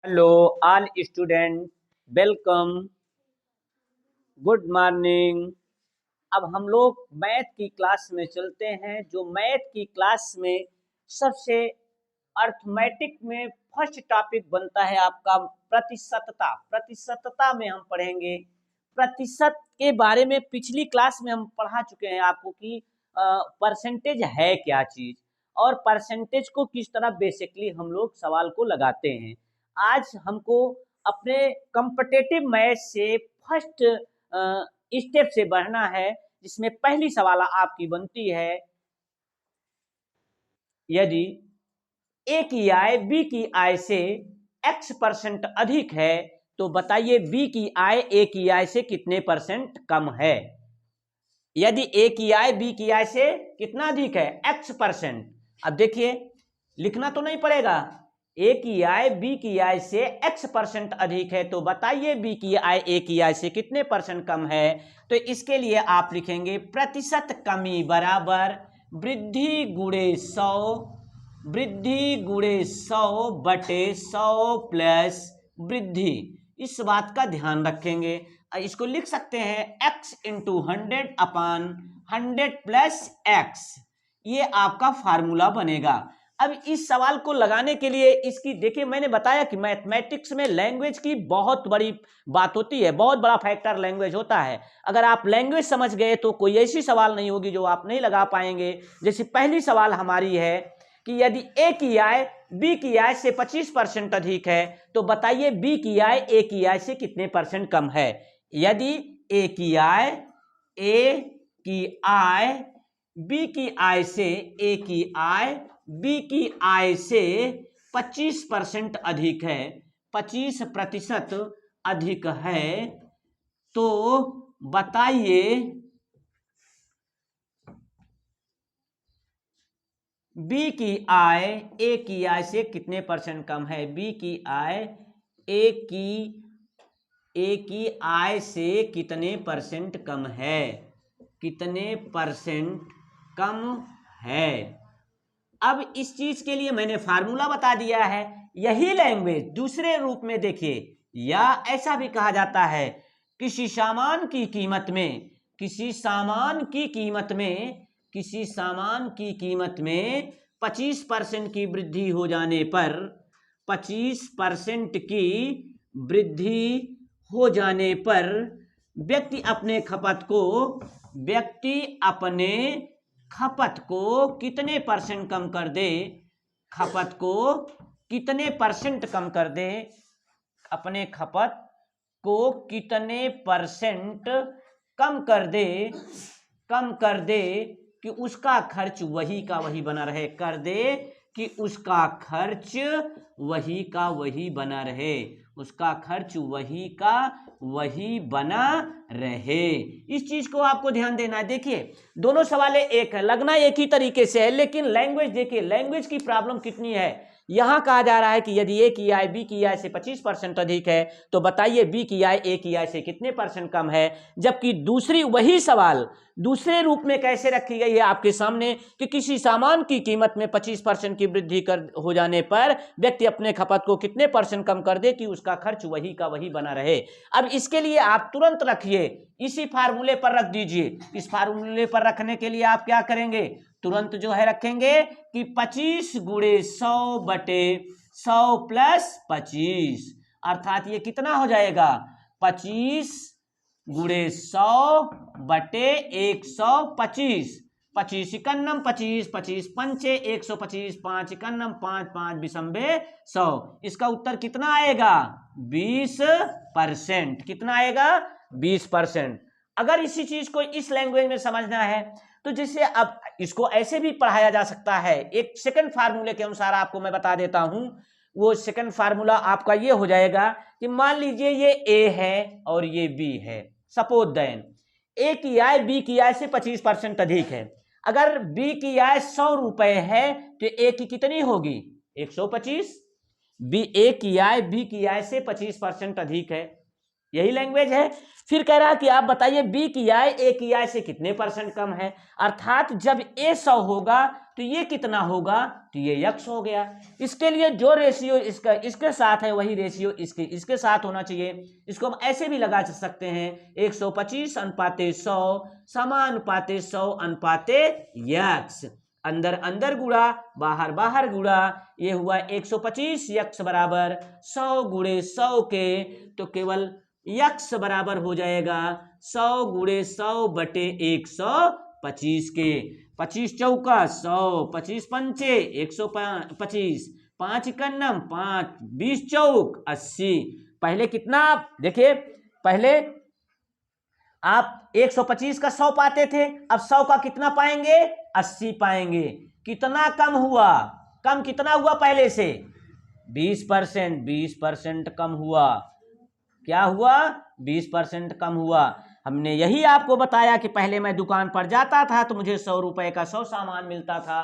Hello all student, welcome, good morning. अब हम लोग मैथ की क्लास में चलते हैं। जो मैथ की क्लास में सबसे अर्थमेटिक में फर्स्ट टॉपिक बनता है आपका प्रतिशतता। प्रतिशतता में हम पढ़ेंगे प्रतिशत के बारे में। पिछली क्लास में हम पढ़ा चुके हैं आपको कि परसेंटेज है क्या चीज और परसेंटेज को किस तरह बेसिकली हम लोग सवाल को लगाते हैं। आज हमको अपने कॉम्पिटिटिव मैथ से फर्स्ट स्टेप से बढ़ना है, जिसमें पहली सवाल आपकी बनती है, यदि ए की आय बी की आय से x% अधिक है तो बताइए बी की आय ए की आय से कितने परसेंट कम है। यदि ए की आय बी की आय से कितना अधिक है, x%। अब देखिए, लिखना तो नहीं पड़ेगा। ए की आय बी की आय से x% अधिक है तो बताइए बी की आय ए की आय से कितने परसेंट कम है। तो इसके लिए आप लिखेंगे प्रतिशत कमी बराबर वृद्धि गुणे 100, वृद्धि गुणे 100 बटे 100 प्लस वृद्धि। इस बात का ध्यान रखेंगे। इसको लिख सकते हैं x इंटू 100 अपान 100 प्लस x। ये आपका फार्मूला बनेगा। अब इस सवाल को लगाने के लिए इसकी देखिए, मैंने बताया कि मैथमेटिक्स में लैंग्वेज की बहुत बड़ी बात होती है, बहुत बड़ा फैक्टर लैंग्वेज होता है। अगर आप लैंग्वेज समझ गए तो कोई ऐसी सवाल नहीं होगी जो आप नहीं लगा पाएंगे। जैसे पहली सवाल हमारी है कि यदि ए की आय बी की आय से 25% अधिक है तो बताइए बी की आय ए की आय से कितने परसेंट कम है। यदि ए की आय बी की आय से ए की आय बी की आय से 25% अधिक है, 25% अधिक है, तो बताइए बी की आय ए की आय से कितने परसेंट कम है। बी की आय ए की आय से कितने परसेंट कम है, कितने परसेंट कम है। अब इस चीज के लिए मैंने फार्मूला बता दिया है। यही लैंग्वेज दूसरे रूप में देखिए, या ऐसा भी कहा जाता है किसी सामान की कीमत में, किसी सामान की कीमत में, किसी सामान की कीमत में 25% की वृद्धि हो जाने पर, 25% की वृद्धि हो जाने पर व्यक्ति अपने खपत को कितने परसेंट कम कर दे, खपत को कितने परसेंट कम कर दे, अपने खपत को कितने परसेंट कम कर दे कि उसका खर्च वही का वही बना रहे, कर दे कि उसका खर्च वही का वही बना रहे, उसका खर्च वही का वही बना रहे। इस चीज को आपको ध्यान देना है। देखिए, दोनों सवाल एक है, लगना एक ही तरीके से है, लेकिन लैंग्वेज देखिए, लैंग्वेज की प्रॉब्लम कितनी है। यहां कहा जा रहा है कि यदि ए की आय बी की आय से 25% अधिक है तो बताइए बी की आय ए की आय से कितने परसेंट कम है। जबकि दूसरी वही सवाल दूसरे रूप में कैसे रखी गई है आपके सामने कि किसी सामान की कीमत में 25% की वृद्धि हो जाने पर व्यक्ति अपने खपत को कितने परसेंट कम कर दे कि उसका खर्च वही का वही बना रहे। अब इसके लिए आप तुरंत रखिए, इसी फार्मूले पर रख दीजिए। इस फार्मूले पर रखने के लिए आप क्या करेंगे, तुरंत जो है रखेंगे कि 25 गुणे 100 बटे 100 प्लस 25, अर्थात ये कितना हो जाएगा, 25 गुणे 100 बटे 125। 25 इकन्नम 25, 25 पंचे 125, 5 इकन्नम 5, 5 बिसंबे 100। इसका उत्तर कितना आएगा, 20%। कितना आएगा, 20%। अगर इसी चीज को इस लैंग्वेज में समझना है तो जैसे अब इसको ऐसे भी पढ़ाया जा सकता है। एक सेकंड फार्मूले के अनुसार आपको मैं बता देता हूं। वो सेकंड फार्मूला आपका ये हो जाएगा कि मान लीजिए ये ए है और ये बी है। सपोज दैट ए की आय बी की आय से 25% अधिक है। अगर बी की आय 100 रुपए है तो ए की कितनी होगी, 125। बी ए की आय बी की आय से 25% अधिक है, यही लैंग्वेज है। फिर कह रहा है कि आप बताइए बी की आय ए की आय से कितने परसेंट कम है, अर्थात जब ए 100 होगा तो ये कितना होगा, तो ये x हो गया। इसके लिए जो रेशियो इसका इसके साथ है वही रेशियो इसके साथ होना चाहिए। इसको हम ऐसे भी लगा सकते हैं 125 अनुपाते 100 समानुपाते 100 अनुपाते x, अंदर अंदर गुणा बाहर बाहर गुणा, ये हुआ 125 x बराबर 100 गुणे 100 के, तो केवल x बराबर हो जाएगा 100 गुणे 100 बटे 125 के। 25 चौका 100, 25 पंचे 125, 5 इक्यानम 5, 20 चौक 80। पहले कितना आप देखिए, पहले आप 125 का 100 पाते थे, अब 100 का कितना पाएंगे, 80 पाएंगे। कितना कम हुआ, कम कितना हुआ पहले से, 20%, 20% कम हुआ। क्या हुआ, 20% कम हुआ। हमने यही आपको बताया कि पहले मैं दुकान पर जाता था तो मुझे 100 रुपए का 100 सामान मिलता था।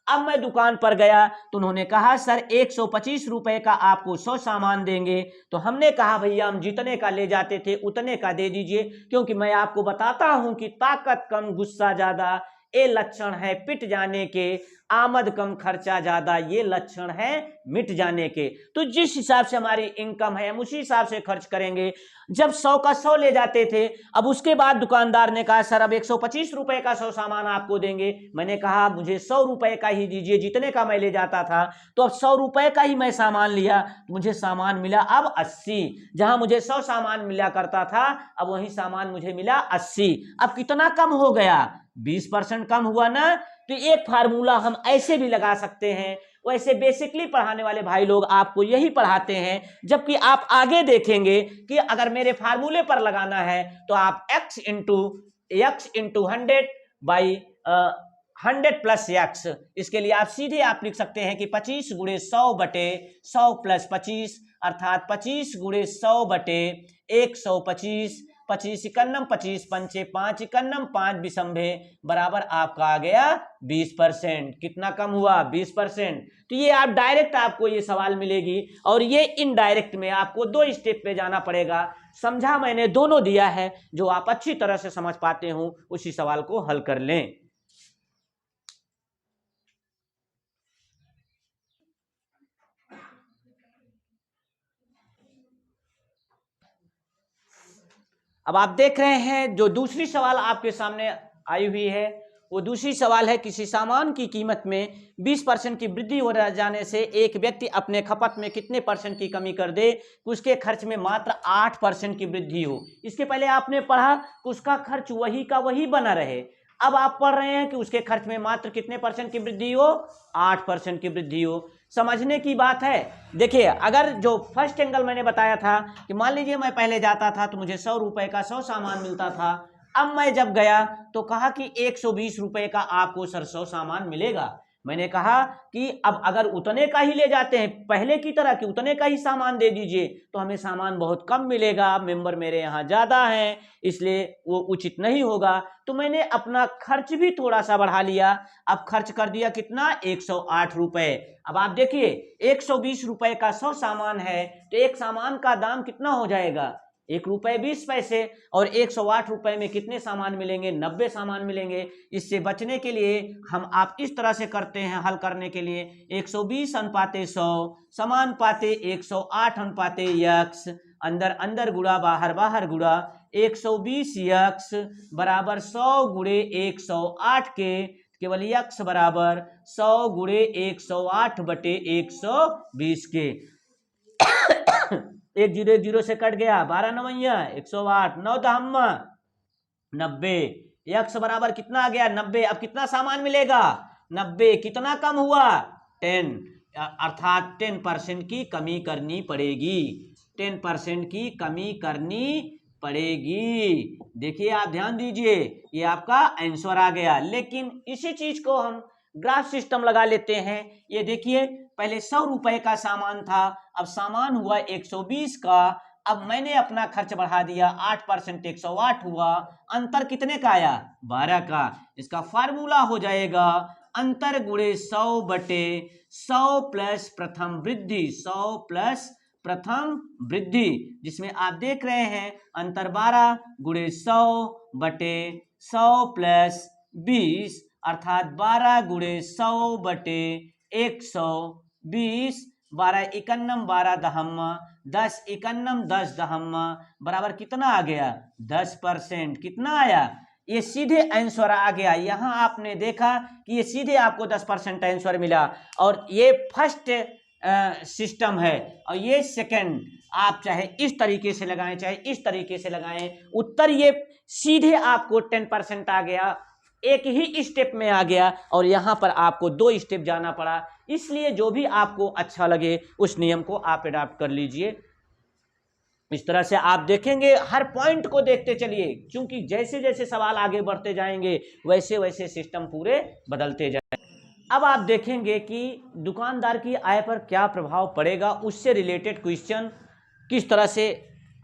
अब मैं दुकान पर गया तो उन्होंने कहा सर 125 रुपए का आपको 100 सामान देंगे। तो हमने कहा भैया हम जितने का ले जाते थे उतने का दे दीजिए, क्योंकि मैं आपको बताता हूं कि ताकत कम गुस्सा ज्यादा, ये लक्षण है पिट जाने के, आमद कम खर्चा ज्यादा, ये लक्षण है मिट जाने के। तो जिस हिसाब से हमारी इनकम है हम उसी हिसाब से खर्च करेंगे। जब 100 का 100 ले जाते थे, अब उसके बाद दुकानदार ने कहा सर अब 125 रुपए का 100 सामान आपको देंगे। मैंने कहा मुझे 100 रुपए का ही दीजिए, जितने का मैं ले जाता था। तो अब 100 रुपए का ही मैं सामान लिया, मुझे सामान मिला अब 80। जहां मुझे 100 सामान मिला करता था, अब वही सामान मुझे मिला 80। अब कितना कम हो गया, 20% कम हुआ ना। तो एक फार्मूला हम ऐसे भी लगा सकते हैं। वैसे बेसिकली पढ़ाने वाले भाई लोग आपको यही पढ़ाते हैं, जबकि आप आगे देखेंगे कि अगर मेरे फार्मूले पर लगाना है तो आप x into 100 by 100 plus x, इसके लिए आप सीधे आप लिख सकते हैं कि 25 गुणे 100 बटे 100 प्लस 25, अर्थात 25 गुणे 100 बटे 125, 25 इक्यानम 25 पंचे 5 इक्यानम 5 बिसंभे बराबर आपका आ गया 20%। कितना कम हुआ, 20%। तो ये आप डायरेक्ट आपको ये सवाल मिलेगी, और ये इनडायरेक्ट में आपको 2 स्टेप पे जाना पड़ेगा। समझा मैंने दोनों दिया है, जो आप अच्छी तरह से समझ पाते हो उसी सवाल को हल कर लें। अब आप देख रहे हैं जो दूसरी सवाल आपके सामने आई हुई है, वो दूसरी सवाल है किसी सामान की कीमत में 20% की वृद्धि हो जाने से एक व्यक्ति अपने खपत में कितने परसेंट की कमी कर दे कि उसके खर्च में मात्र 8% की वृद्धि हो। इसके पहले आपने पढ़ा कि उसका खर्च वही का वही बना रहे, अब आप पढ़ रहे हैं कि उसके खर्च में मात्र कितने परसेंट की वृद्धि हो, 8% की वृद्धि हो। समझने की बात है। देखिए अगर जो फर्स्ट एंगल मैंने बताया था कि मान लीजिए मैं पहले जाता था तो मुझे 100 रुपए का 100 सामान मिलता था, अब मैं जब गया तो कहा कि 120 रुपए का आपको सर 100 सामान मिलेगा। मैंने कहा कि अब अगर उतने का ही ले जाते हैं पहले की तरह कि उतने का ही सामान दे दीजिए तो हमें सामान बहुत कम मिलेगा, मेंबर मेरे यहाँ ज़्यादा हैं, इसलिए वो उचित नहीं होगा। तो मैंने अपना खर्च भी थोड़ा सा बढ़ा लिया। अब खर्च कर दिया कितना, 108 रुपए। अब आप देखिए 120 रुपए का 100 सामान है तो एक सामान का दाम कितना हो जाएगा, 1 रुपए 20 पैसे, और 108 रुपए में कितने सामान मिलेंगे, 90 सामान मिलेंगे। इससे बचने के लिए हम आप इस तरह से करते हैं हल करने के लिए, 120 अनुपाते 100 समान पाते 108 अनुपाते x, अंदर अंदर गुणा बाहर बाहर गुणा, 120 x बराबर 100 गुणे 108 के, केवल x बराबर 100 गुणे 108 बटे 120 के। 1 0 1 0 से कट गया, 12 नवैया 108, 9 दहम्मा 90, x बराबर कितना आ गया 90। अब कितना सामान मिलेगा, 90। कितना कम हुआ, 10, अर्थात 10% की कमी करनी पड़ेगी, 10% की कमी करनी पड़ेगी। देखिए आप ध्यान दीजिए, ये आपका आंसर आ गया। लेकिन इसी चीज को हम ग्राफ सिस्टम लगा लेते हैं। ये देखिए पहले 100 रुपए का सामान था, अब सामान हुआ 120 का। अब मैंने अपना खर्च बढ़ा दिया, 8% 108 हुआ, अंतर कितने का आया, 12 का। इसका फार्मूला हो जाएगा अंतर गुणे 100 बटे 100 प्लस प्रथम वृद्धि, 100 प्लस प्रथम वृद्धि, जिसमें आप देख रहे हैं अंतर 12 गुणे 100 बटे 100 प्लस 20 अर्थात 12 गुणे 100 बटे 120, 12 इकन्नम 12 दहम्मा 10 इकन्नम 10 दहम्मा बराबर कितना आ गया 10%। कितना आया? ये सीधे आंसर आ गया। यहां आपने देखा कि ये सीधे आपको 10% आंसर मिला और ये फर्स्ट सिस्टम है और ये सेकंड। आप चाहे इस तरीके से लगाएं चाहे इस तरीके से लगाएं, उत्तर ये सीधे आपको 10% आ गया, एक ही स्टेप में आ गया और यहां पर आपको 2 स्टेप जाना पड़ा। इसलिए जो भी आपको अच्छा लगे उस नियम को आप अडॉप्ट कर लीजिए। इस तरह से आप देखेंगे, हर पॉइंट को देखते चलिए, क्योंकि जैसे जैसे सवाल आगे बढ़ते जाएंगे वैसे वैसे सिस्टम पूरे बदलते जाएंगे। अब आप देखेंगे कि दुकानदार की आय पर क्या प्रभाव पड़ेगा, उससे रिलेटेड क्वेश्चन किस तरह से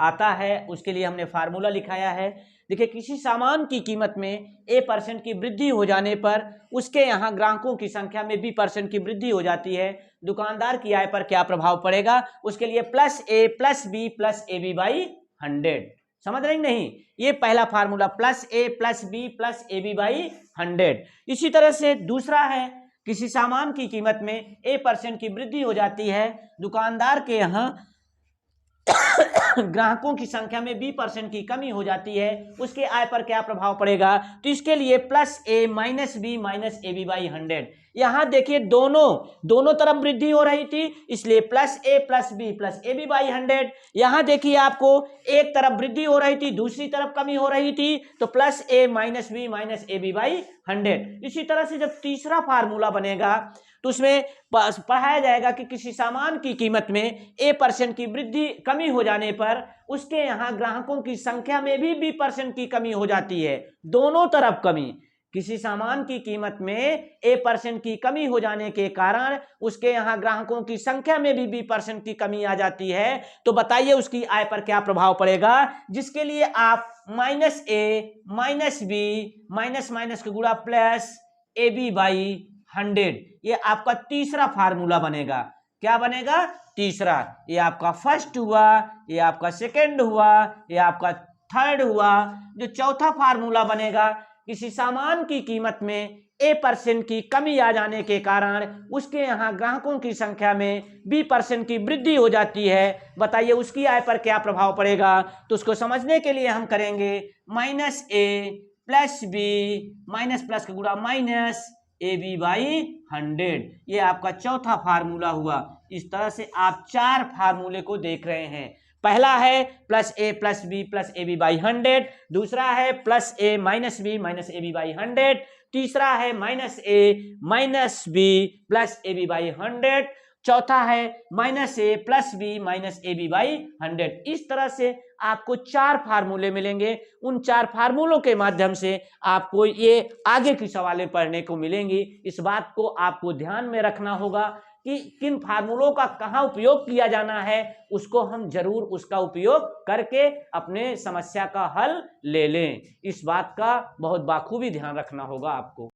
आता है उसके लिए हमने फार्मूला लिखाया है। देखिए, किसी सामान की कीमत में A% की वृद्धि हो जाने पर उसके यहाँ ग्राहकों की संख्या में B% की वृद्धि हो जाती है। दुकानदार की आय पर क्या प्रभाव पड़ेगा, उसके लिए plus A plus B plus AB by 100। समझ रहे नहीं? ये पहला formula, plus A plus B plus AB by 100। इसी तरह से दूसरा है, किसी सामान की कीमत में A% की वृद्धि हो जाती है, दुकानदार के यहाँ ग्राहकों की संख्या में B% की कमी हो जाती है, उसके आय पर क्या प्रभाव पड़ेगा, तो इसके लिए plus A minus B minus AB by 100। यहां देखिए दोनों तरफ वृद्धि हो रही थी, इसलिए plus A plus B plus AB by 100। यहां देखिए आपको एक तरफ वृद्धि हो रही थी, दूसरी तरफ कमी हो रही थी, तो plus A minus B minus AB by 100। इसी तरह से जब तीसरा फार्मूला बनेगा तो उसमें पढ़ाया जाएगा कि किसी सामान की कीमत में A% की वृद्धि कमी हो जाने पर उसके यहाँ ग्राहकों की संख्या में भी B% की कमी हो जाती है। दोनों तरफ कमी, किसी सामान की कीमत में A% की कमी हो जाने के कारण उसके यहाँ ग्राहकों की संख्या में भी B% की कमी आ जाती है, तो बताइए उसकी आय पर क्या प्रभाव पड़ेगा, जिसके लिए आप minus A minus B minus minus का गुणा प्लस AB बाई 100, ये आपका तीसरा फार्मूला बनेगा। क्या बनेगा? तीसरा। ये आपका फर्स्ट हुआ, ये आपका सेकंड हुआ, ये आपका थर्ड हुआ। जो चौथा फार्मूला बनेगा, किसी सामान की कीमत में A% की कमी आ जाने के कारण उसके यहाँ ग्राहकों की संख्या में B% की वृद्धि हो जाती है, बताइए उसकी आय पर क्या प्रभाव पड़ेगा। तो उसको समझने के लिए हम करेंगे minus A plus B minus plus का गुणा माइनस AB बाई 100। ये आपका चौथा फार्मूला हुआ। इस तरह से आप 4 फार्मूले को देख रहे हैं। पहला है plus A plus B plus AB by 100, दूसरा है plus A minus B minus AB by 100, तीसरा है minus A minus B plus AB by 100, चौथा है minus A plus B minus AB by 100। इस तरह से आपको 4 फार्मूले मिलेंगे। उन 4 फार्मूलों के माध्यम से आपको ये आगे की सवालें पढ़ने को मिलेंगी। इस बात को आपको ध्यान में रखना होगा कि किन फार्मूलों का कहाँ उपयोग किया जाना है, उसको हम जरूर उसका उपयोग करके अपने समस्या का हल ले लें। इस बात का बहुत बाखूबी ध्यान रखना होगा आपको।